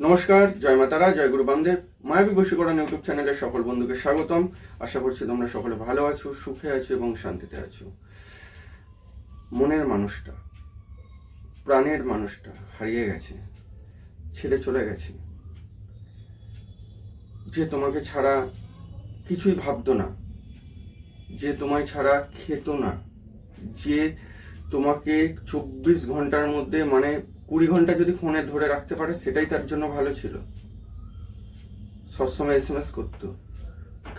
নমস্কার, জয় মাতারা, জয় গুরু বামদেব। মায়াবী বশীকরণ ইউটিউব চ্যানেলের সকল বন্ধুকে স্বাগতম। আশা করছি তোমরা সকলে ভালো আছো, সুখে আছো এবং শান্তিতে আছো। মনের মানুষটা, প্রাণের মানুষটা হারিয়ে গেছে, ছেড়ে চলে গেছে। যে তোমাকে ছাড়া কিছুই ভাবতো না, যে তোমায় ছাড়া খেতো না, যে তোমাকে 24 ঘন্টার মধ্যে 20 ঘন্টা যদি ফোনে ধরে রাখতে পারে সেটাই তার জন্য ভালো ছিল। সবসময় SMS করতো,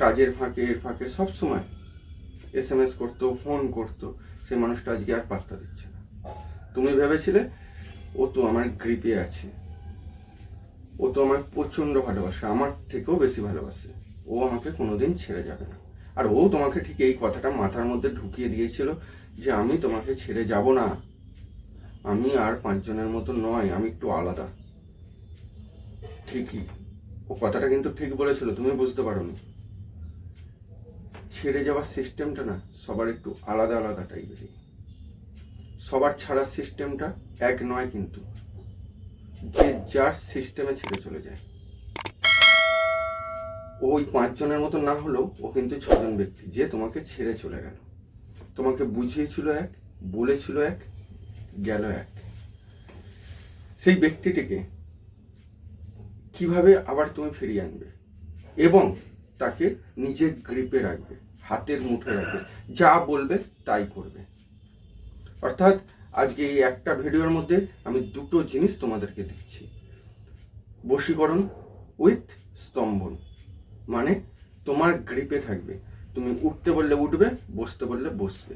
কাজের ফাঁকে এর ফাঁকে সবসময় SMS করতো, ফোন করতো। সে মানুষটা আজকে আর পাত্তা দিচ্ছে না। তুমি ভেবেছিলে ও তো আমার গ্রিপে আছে, ও তো আমায় প্রচণ্ড ভালোবাসে, আমার থেকেও বেশি ভালোবাসে, ও আমাকে কোনোদিন ছেড়ে যাবে না। আর ও তোমাকে ঠিক এই কথাটা মাথার মধ্যে ঢুকিয়ে দিয়েছিল যে আমি তোমাকে ছেড়ে যাব না, আমি আর 5 জনের মতো নয়, আমি একটু আলাদা। ঠিকই, ও কথাটা কিন্তু ঠিক বলেছিল, তুমি বুঝতে পারোনি। ছেড়ে যাওয়ার সিস্টেমটা না সবার একটু আলাদা আলাদা টাইপেরই। সবার ছাড়ার সিস্টেমটা এক নয়, কিন্তু যে যার সিস্টেমে ছেড়ে চলে যায়। ওই 5 জনের মতো না হলেও ও কিন্তু 6 জন ব্যক্তি যে তোমাকে ছেড়ে চলে গেল। তোমাকে বুঝিয়েছিল এক, বলেছিল এক, গেল এক। সেই ব্যক্তিটিকে কিভাবে আবার তুমি ফিরিয়ে আনবে এবং তাকে নিজের গ্রিপে রাখবে, হাতের মুঠোয় রাখবে, যা বলবে তাই করবে। অর্থাৎ আজকে এই একটা ভিডিওর মধ্যে আমি দুটো জিনিস তোমাদেরকে দিচ্ছি। বশীকরণ উইথ স্তম্ভন, মানে তোমার গ্রিপে থাকবে, তুমি উঠতে বললে উঠবে, বসতে বললে বসবে।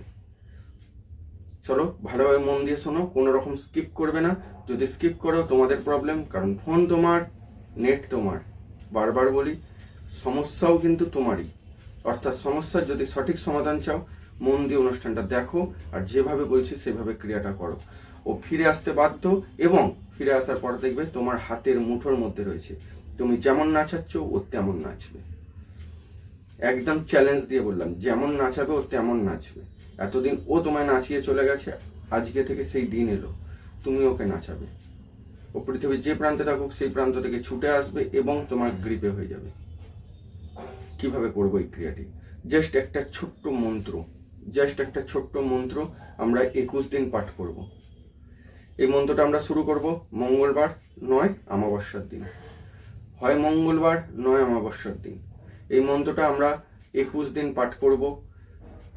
চলো ভালোভাবে মন দিয়ে শোনো, কোনো রকম স্কিপ করবে না। যদি স্কিপ করো তোমাদের প্রবলেম, কারণ ফোন তোমার, নেট তোমার। বারবার বলি, সমস্যাও কিন্তু তোমারই। অর্থাৎ সমস্যার যদি সঠিক সমাধান চাও, মন দিয়ে অনুষ্ঠানটা দেখো আর যেভাবে বলছি সেভাবে ক্রিয়াটা করো। ও ফিরে আসতে বাধ্য, এবং ফিরে আসার পর দেখবে তোমার হাতের মুঠোর মধ্যে রয়েছে। তুমি যেমন নাচাচ্ছ ও তেমন নাচবে। একদম চ্যালেঞ্জ দিয়ে বললাম, যেমন নাচাবে ও তেমন নাচবে। এতদিন ও তোমায় নাচিয়ে চলে গেছে, আজকে থেকে সেই দিন এলো তুমি ওকে নাচাবে। ও পৃথিবীর যে প্রান্তে থাকুক সেই প্রান্ত থেকে ছুটে আসবে এবং তোমার গ্রিপে হয়ে যাবে। কিভাবে করবো এই ক্রিয়াটি? জাস্ট একটা ছোট্ট মন্ত্র আমরা 21 দিন পাঠ করব। এই মন্ত্রটা আমরা শুরু করব মঙ্গলবার নয় অমাবস্যার দিন, হয় মঙ্গলবার নয় অমাবস্যার দিন। এই মন্ত্রটা আমরা 21 দিন পাঠ করব।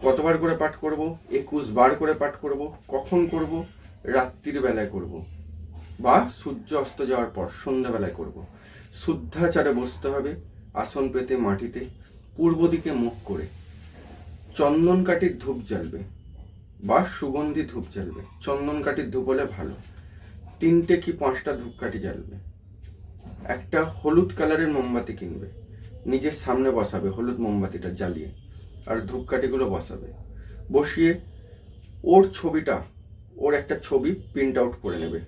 কতবার করে পাঠ করব? 21 বার করে পাঠ করব। কখন করব? রাত্রির বেলায় করব, বা সূর্য অস্ত যাওয়ার পর সন্ধ্যাবেলায় করব। শুদ্ধাচারে বসতে হবে, আসন পেতে মাটিতে, পূর্ব দিকে মুখ করে। চন্দন কাঠির ধূপ জ্বালবে বা সুগন্ধি ধূপ জ্বালবে। চন্দন কাঠির ধূপ হলে ভালো। 3টে কি 5টা ধূপকাঠি জ্বালবে। একটা হলুদ কালারের মোমবাতি কিনবে, নিজের সামনে বসাবে হলুদ মোমবাতিটা জ্বালিয়ে, আর ধূপকাঠিগুলো বসাবে। বসিয়ে ওর একটা ছবি প্রিন্ট আউট করে নেবে।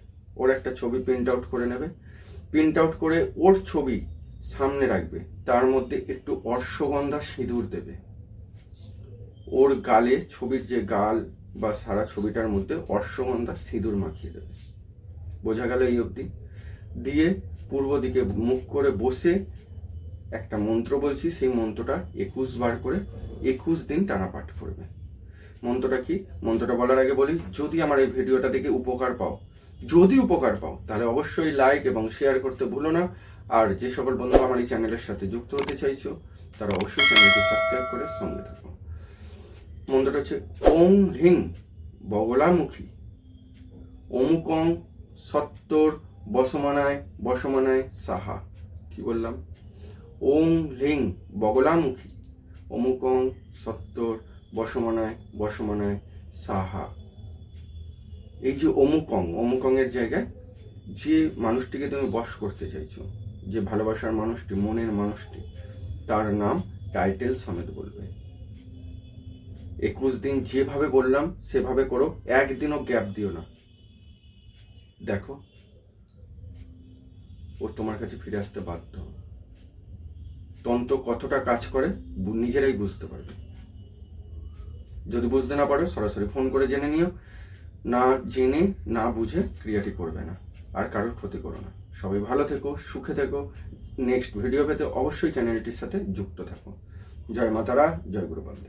প্রিন্ট আউট করে ওর ছবি সামনে রাখবে। তার মধ্যে একটু অশ্বগন্ধা সিঁদুর দেবে। ওর গালে, ছবির যে গাল বা সারা ছবিটার মধ্যে অশ্বগন্ধা সিঁদুর মাখিয়ে দেবে। বোঝা গেল এই অবধি? দিয়ে পূর্ব দিকে মুখ করে বসে একটা মন্ত্র বলছি, সেই মন্ত্রটা 21 বার করে 21 দিন টানা পাঠ করবে। মন্ত্রটা কি? মন্ত্রটা বলার আগে বলি, যদি আমার এই ভিডিওটা দেখে উপকার পাও তাহলে অবশ্যই লাইক এবং শেয়ার করতে ভুলো না। আর যে সকল বন্ধু আমার এই চ্যানেলের সাথে যুক্ত হতে চাইছো তারা অবশ্যই চ্যানেলটি সাবস্ক্রাইব করে সঙ্গে থাকো। মন্ত্রটা হচ্ছে ওং হ্রিং বগলামুখী অমুকং সত্তর বসমানায় সাহা। কি বললাম? ওং হ্রিং বগলামুখী অমুকং সত্তর বসমানায় সাহা। এই যে অমুকং এর জায়গায় যে মানুষটিকে তুমি বশ করতে চাইছো, যে ভালোবাসার মানুষটি, মনের মানুষটি, তার নাম টাইটেল সমেত বলবে। 21 দিন যেভাবে বললাম সেভাবে করো, একদিনও গ্যাপ দিও না। দেখো ও তোমার কাছে ফিরে আসতে বাধ্য। তন্ত্র কতটা কাজ করে নিজেরাই বুঝতে পারবে। যদি বুঝতে না পারো সরাসরি ফোন করে জেনে নিও। না জেনে না বুঝে ক্রিয়াটি করবে না, আর কারোর ক্ষতি করো না। সবাই ভালো থেকো, সুখে থেকো। নেক্সট ভিডিও পেতে অবশ্যই চ্যানেলটির সাথে যুক্ত থাকো। জয় মাতারা, জয় গুরু বন্দে।